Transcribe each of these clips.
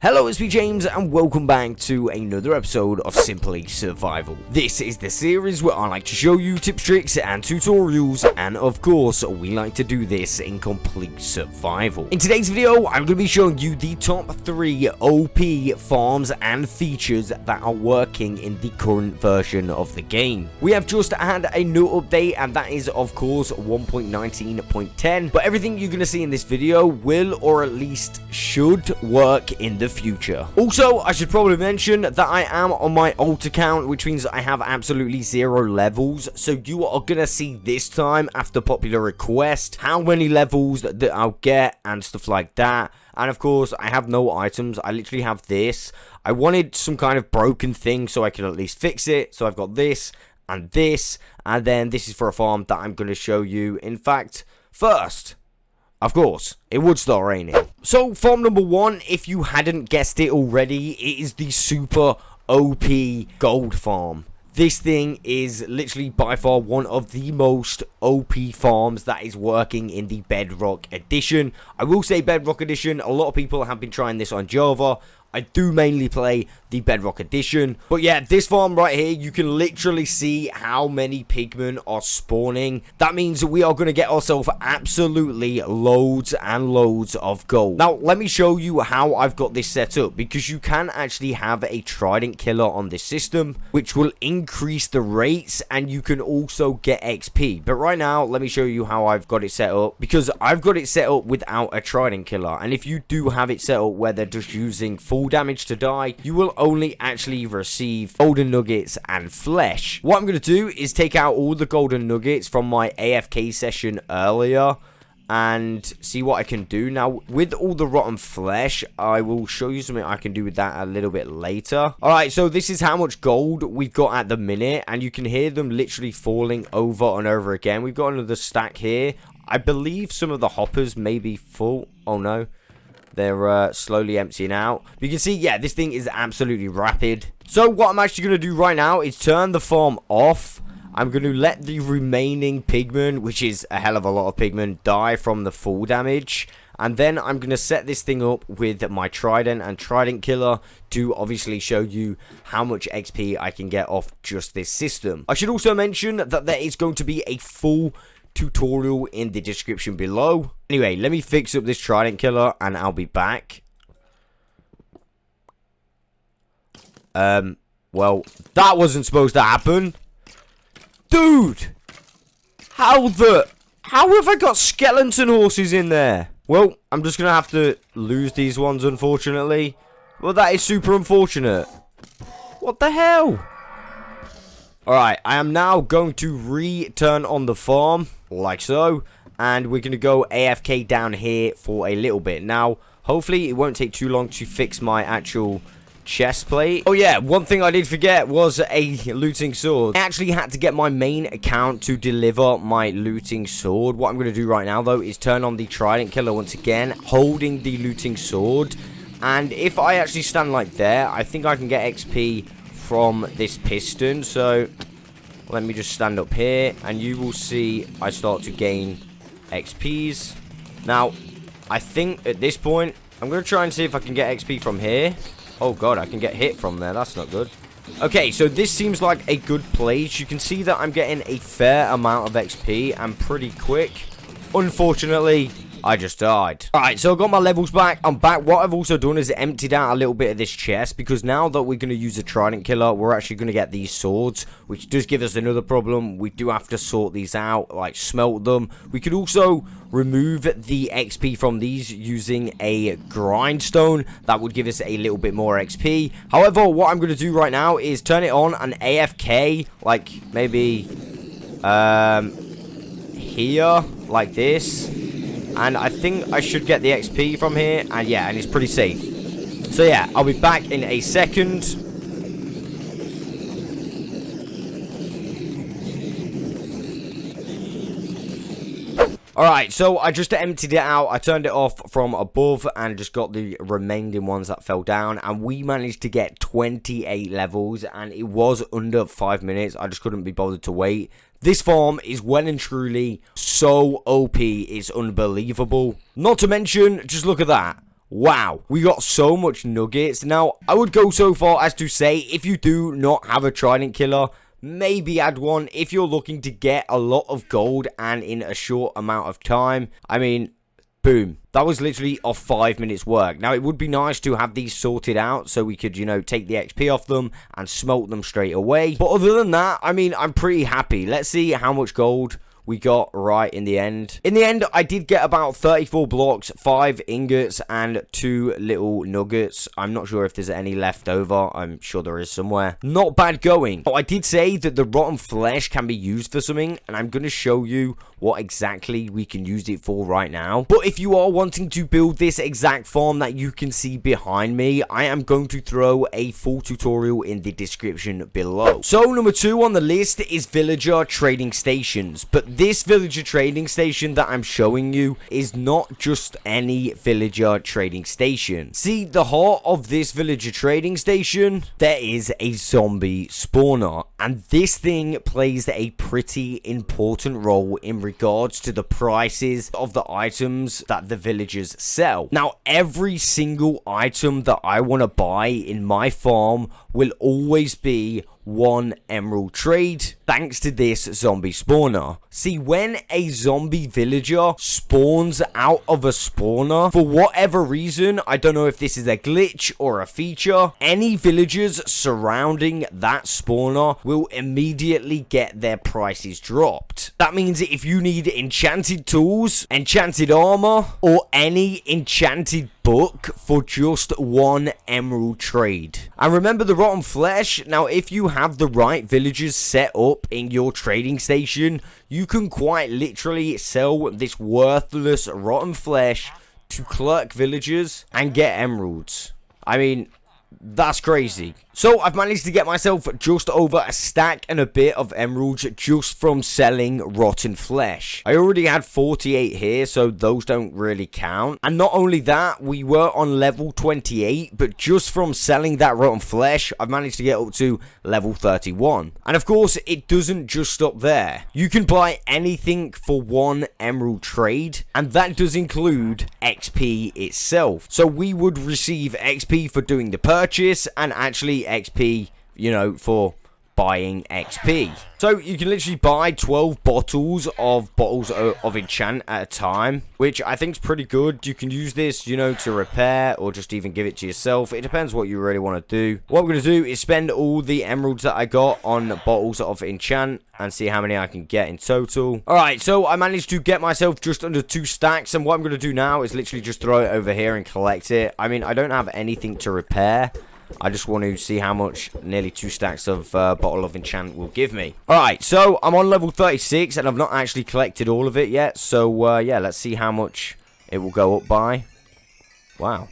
Hello, it's me James, and welcome back to another episode of Simply Survival. This is the series where I like to show you tips, tricks, and tutorials, and of course, we like to do this in complete survival. In today's video, I'm going to be showing you the top 3 OP farms and features that are working in the current version of the game. We have just had a new update, and that is, of course, 1.19.10, but everything you're going to see in this video will, or at least should, work in the future. Also, I should probably mention that I am on my alt account, which means I have absolutely 0 levels, so you are gonna see this time, after popular request, how many levels that I'll get and stuff like that. And of course, I have no items. I literally have this. I wanted some kind of broken thing so I could at least fix it, so I've got this, and then this is for a farm that I'm gonna show you. In fact, first, of course, it would start raining. So, farm number 1, if you hadn't guessed it already, it is the super OP gold farm. This thing is literally by far one of the most OP farms that is working in the Bedrock edition. I will say Bedrock edition, a lot of people have been trying this on Java. I do mainly play the Bedrock edition. But yeah, this farm right here, you can literally see how many pigmen are spawning. That means we are going to get ourselves absolutely loads and loads of gold. Now, let me show you how I've got this set up, because you can actually have a trident killer on this system, which will increase the rates, and you can also get XP. But right now, let me show you how I've got it set up, because I've got it set up without a trident killer. And if you do have it set up where they're just using full damage to die, you will only actually receive golden nuggets and flesh. What I'm going to do is take out all the golden nuggets from my AFK session earlier and see what I can do. Now, with all the rotten flesh, I will show you something I can do with that a little bit later. Alright, so this is how much gold we've got at the minute, and you can hear them literally falling over and over again. We've got another stack here. I believe some of the hoppers may be full. Oh no. They're slowly emptying out. You can see, yeah, this thing is absolutely rapid. So what I'm actually going to do right now is turn the farm off. I'm going to let the remaining pigmen, which is a hell of a lot of pigmen, die from the full damage. And then I'm going to set this thing up with my trident and trident killer to obviously show you how much XP I can get off just this system. I should also mention that there is going to be a full tutorial in the description below. Anyway, let me fix up this trident killer and I'll be back. Well, that wasn't supposed to happen. Dude! How have I got skeleton horses in there? Well, I'm just gonna have to lose these ones, unfortunately. Well, that is super unfortunate. What the hell? Alright, I am now going to return on the farm, like so, and we're going to go AFK down here for a little bit. Now, hopefully it won't take too long to fix my actual chest plate. Oh yeah, one thing I did forget was a looting sword. I actually had to get my main account to deliver my looting sword. What I'm going to do right now, though, is turn on the trident killer once again, holding the looting sword. And if I actually stand like there, I think I can get XP from this piston. So let me just stand up here and you will see I start to gain XPs. Now I think at this point I'm going to try and see if I can get XP from here. Oh god, I can get hit from there. That's not good. Okay, so this seems like a good place. You can see that I'm getting a fair amount of XP and pretty quick. Unfortunately, I just died. Alright, so I got my levels back. I'm back. What I've also done is emptied out a little bit of this chest, because now that we're going to use a trident killer, we're actually going to get these swords, which does give us another problem. We do have to sort these out, like smelt them. We could also remove the XP from these using a grindstone. That would give us a little bit more XP. However, what I'm going to do right now is turn it on and AFK, like maybe here, like this. And I think I should get the XP from here. And yeah, and it's pretty safe. So yeah, I'll be back in a second. Alright, so I just emptied it out. I turned it off from above and just got the remaining ones that fell down. And we managed to get 28 levels. And it was under 5 minutes. I just couldn't be bothered to wait. This farm is well and truly so OP, it's unbelievable. Not to mention, just look at that. Wow, we got so much nuggets. Now, I would go so far as to say, if you do not have a trident killer, maybe add one if you're looking to get a lot of gold and in a short amount of time. I mean, boom. That was literally off 5 minutes work. Now, it would be nice to have these sorted out so we could, you know, take the XP off them and smelt them straight away. But other than that, I mean, I'm pretty happy. Let's see how much gold we got right in the end. In the end, I did get about 34 blocks, 5 ingots, and 2 little nuggets. I'm not sure if there's any left over. I'm sure there is somewhere. Not bad going. But I did say that the rotten flesh can be used for something, and I'm going to show you what exactly we can use it for right now. But if you are wanting to build this exact farm that you can see behind me, I am going to throw a full tutorial in the description below. So number 2 on the list is villager trading stations. But this villager trading station that I'm showing you is not just any villager trading station. See, the heart of this villager trading station, there is a zombie spawner. And this thing plays a pretty important role in regards to the prices of the items that the villagers sell. Now, every single item that I want to buy in my farm will always be 1 emerald trade, thanks to this zombie spawner. See, when a zombie villager spawns out of a spawner, for whatever reason, I don't know if this is a glitch or a feature, any villagers surrounding that spawner will immediately get their prices dropped. That means if you need enchanted tools, enchanted armor, or any enchanted book for just 1 emerald trade. And remember the rotten flesh. Now, if you have the right villagers set up in your trading station, you can quite literally sell this worthless rotten flesh to clerk villagers and get emeralds. I mean, that's crazy. So I've managed to get myself just over a stack and a bit of emeralds just from selling rotten flesh. I already had 48 here, so those don't really count. And not only that, we were on level 28, but just from selling that rotten flesh, I've managed to get up to level 31. And of course, it doesn't just stop there. You can buy anything for 1 emerald trade, and that does include XP itself. So we would receive XP for doing the purchase, and actually XP, you know, for buying XP. So you can literally buy 12 bottles of enchant at a time, which I think is pretty good. You can use this, you know, to repair or just even give it to yourself. It depends what you really want to do. What I'm going to do is spend all the emeralds that I got on bottles of enchant and see how many I can get in total. Alright, so I managed to get myself just under 2 stacks, and what I'm going to do now is literally just throw it over here and collect it. I mean, I don't have anything to repair. I just want to see how much nearly 2 stacks of bottle of enchant will give me. Alright, so I'm on level 36 and I've not actually collected all of it yet. So, yeah, let's see how much it will go up by. Wow.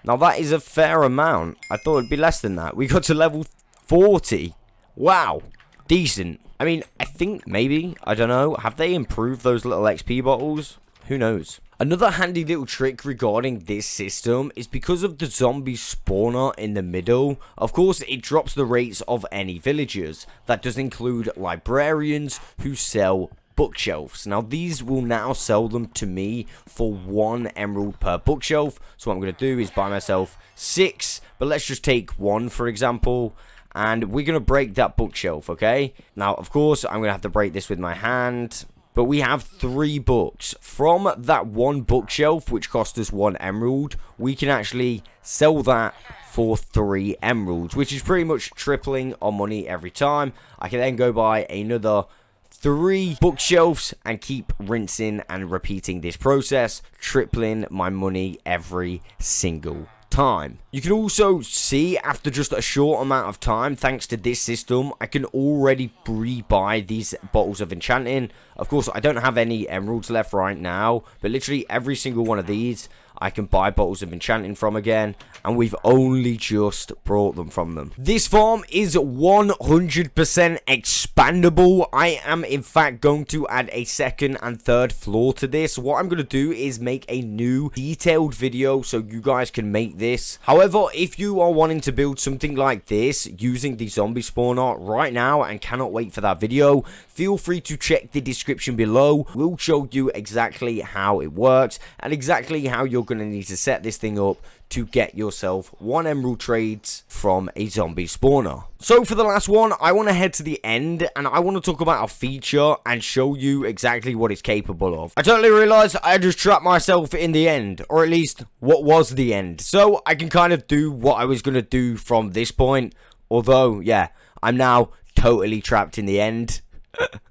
Now, that is a fair amount. I thought it'd be less than that. We got to level 40. Wow. Decent. I mean, I think maybe, I don't know. Have they improved those little XP bottles? Who knows? Another handy little trick regarding this system is because of the zombie spawner in the middle. Of course, it drops the rates of any villagers. That does include librarians who sell bookshelves. Now, these will now sell them to me for 1 emerald per bookshelf. So what I'm going to do is buy myself 6, but let's just take 1, for example. And we're going to break that bookshelf, okay? Now, of course, I'm going to have to break this with my hand. But we have 3 books. From that 1 bookshelf, which cost us 1 emerald, we can actually sell that for 3 emeralds, which is pretty much tripling our money every time. I can then go buy another 3 bookshelves and keep rinsing and repeating this process, tripling my money every single time. You can also see after just a short amount of time, thanks to this system, I can already re-buy these bottles of enchanting. Of course, I don't have any emeralds left right now, but literally every single one of these I can buy bottles of enchanting from again, and we've only just brought them from them. This farm is 100% expandable. I am in fact going to add a 2nd and 3rd floor to this. What I'm going to do is make a new detailed video so you guys can make this. However, if you are wanting to build something like this using the zombie spawner right now and cannot wait for that video, feel free to check the description below. We'll show you exactly how it works and exactly how you're going to need to set this thing up to get yourself 1 emerald trades from a zombie spawner. So for the last one, I want to head to the end and I want to talk about a feature and show you exactly what it's capable of. I totally realized I just trapped myself in the end, or at least what was the end. So I can kind of do what I was going to do from this point, although, yeah, I'm now totally trapped in the end.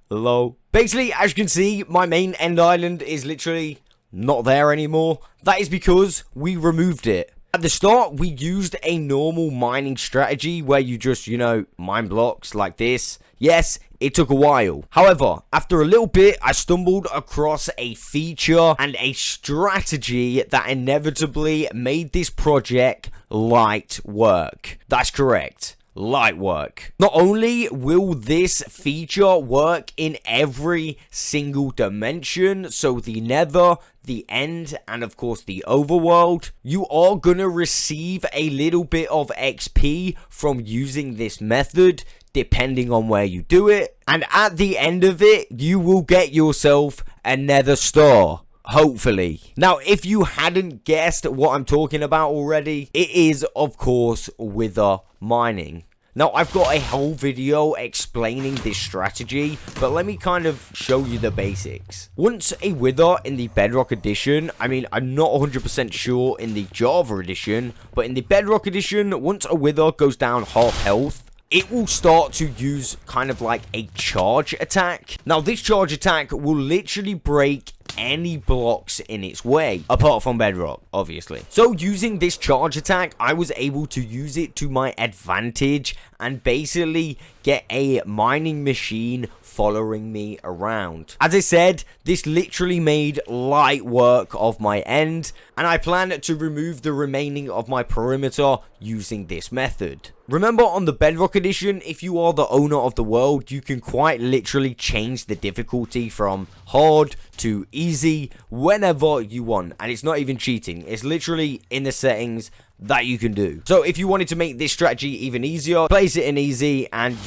Lol. Basically, as you can see, my main end island is literally not there anymore. That is because we removed it. At the start, we used a normal mining strategy where you just, mine blocks like this. Yes, it took a while. However, after a little bit, I stumbled across a feature and a strategy that inevitably made this project light work. That's correct. Light work. Not only will this feature work in every single dimension, so the nether, the end, and of course the overworld, you are gonna receive a little bit of XP from using this method, depending on where you do it, and at the end of it, you will get yourself a nether star. Hopefully. Now, if you hadn't guessed what I'm talking about already, it is, of course, wither mining. Now, I've got a whole video explaining this strategy, but let me kind of show you the basics. Once a wither in the Bedrock edition, I'm not 100% sure in the Java edition, but in the Bedrock edition, once a wither goes down half health, it will start to use kind of like a charge attack. Now, this charge attack will literally break any blocks in its way, apart from Bedrock, obviously. So using this charge attack, I was able to use it to my advantage and basically get a mining machine following me around. As I said, this literally made light work of my end, and I plan to remove the remaining of my perimeter using this method. Remember, on the Bedrock edition, if you are the owner of the world, you can quite literally change the difficulty from hard to easy whenever you want, and it's not even cheating. It's literally in the settings that you can do. So if you wanted to make this strategy even easier, place it in easy and,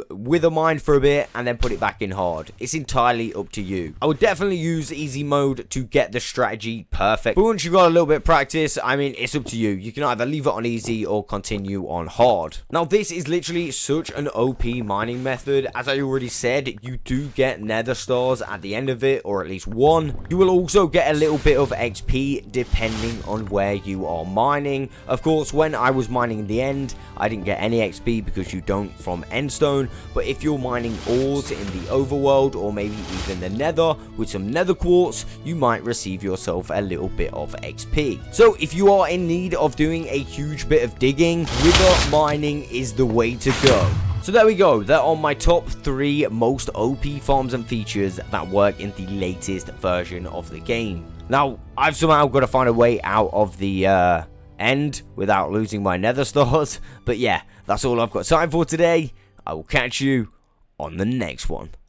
wither mine for a bit and then put it back in hard. It's entirely up to you. I would definitely use easy mode to get the strategy perfect, but once you've got a little bit of practice, it's up to you. You can either leave it on easy or continue on hard. Now, this is literally such an OP mining method. As I already said, you do get nether stars at the end of it, or at least one. You will also get a little bit of XP depending on where you are mining. Of course, when I was mining in the end, I didn't get any XP because you don't from endstone, but if you're mining ores in the overworld or maybe even the nether with some nether quartz, you might receive yourself a little bit of XP. So if you are in need of doing a huge bit of digging, wither mining is the way to go. So there we go, there are my top 3 most OP farms and features that work in the latest version of the game. Now, I've somehow got to find a way out of the end without losing my nether stars, but yeah, that's all I've got time for today. I will catch you on the next one.